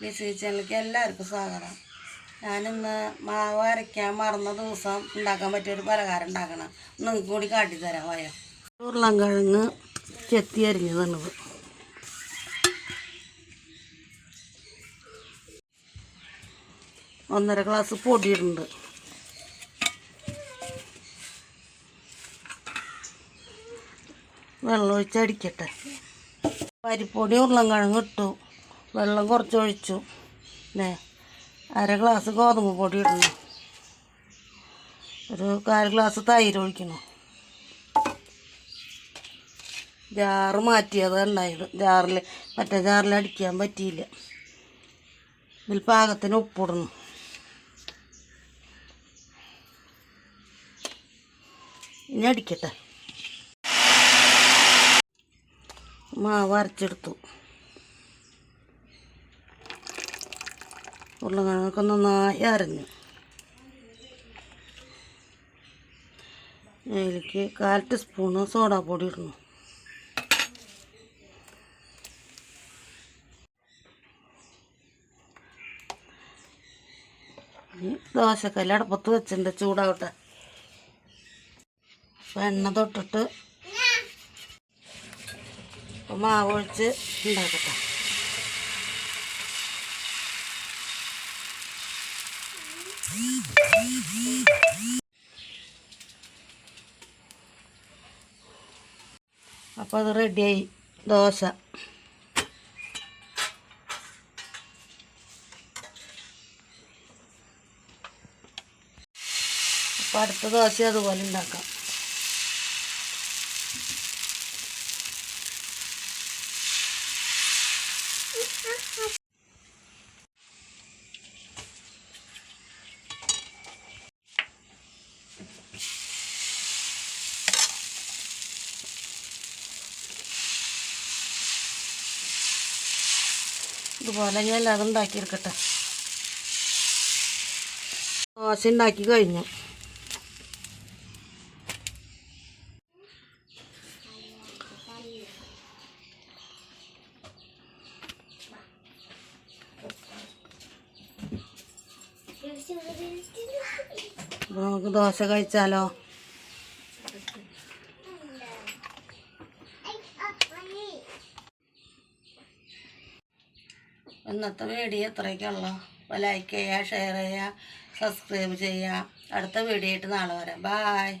ലിസി ചാനലിലേക്ക് എല്ലാവർക്കും സ്വാഗതം. ഞാനിന്ന് മാവ് അരയ്ക്കാൻ മറന്ന ദിവസം ഉണ്ടാക്കാൻ പറ്റിയൊരു പലഹാരം ഉണ്ടാക്കണം. നിങ്ങൾക്ക് കൂടി കാട്ടിത്തരാം. വായോ. ഉരുളൻകിഴങ്ങ് ചെത്തി അരിഞ്ഞത് 1.5 ഗ്ലാസ് പൊടിയിടുന്നുണ്ട്. വെള്ളം ഒഴിച്ചടിക്കട്ടെ. പരിപ്പൊടി ഉരുളൻകിഴങ്ങ് ഇട്ടു, വെള്ളം കുറച്ചൊഴിച്ചു. 1/2 ഗ്ലാസ് ഗോതമ്പ് പൊടി ഇടണം. ഒരു 1/4 ഗ്ലാസ് തൈര് ഒഴിക്കണം. ജാറ് മാറ്റിയത് ഉണ്ടായത്. മറ്റേ ജാറിൽ അടിക്കാൻ പറ്റിയില്ല. ഇതിൽ പാകത്തിന് ഉപ്പിടണം. ഇനി അടിക്കട്ടെ. മാവ് അരച്ചെടുത്തു. ഉരുളക്കിഴങ്ങൊക്കെ നന്നായി അരഞ്ഞു. അതിലേക്ക് 1/4 ടീസ്പൂണ് സോഡാപ്പൊടി ഇടണം. ദോശക്കല്ല് അടുപ്പത്ത് വെച്ചിട്ടുണ്ട്, ചൂടാവട്ടെ. എണ്ണ തൊട്ടിട്ട് മാവ് ഒഴിച്ച് ഉണ്ടാക്കട്ടെ. അപ്പോൾ അത് റെഡിയായി ദോശ. അപ്പോൾ അടുത്ത ദോശ അതുപോലെ ഉണ്ടാക്കാം. ഇതുപോലെ ഞാൻ എല്ലാതും ഉണ്ടാക്കിയെടുക്കട്ടെ. ദോശ ഉണ്ടാക്കി കഴിഞ്ഞു. നമുക്ക് ദോശ കഴിച്ചാലോ? ഇന്നത്തെ വീഡിയോ എത്രയൊക്കെയുള്ള ലൈക്ക് ചെയ്യുക, ഷെയർ ചെയ്യുക, സബ്സ്ക്രൈബ് ചെയ്യുക. അടുത്ത വീഡിയോ ആയിട്ട് നാളെ വരാം. ബായ്.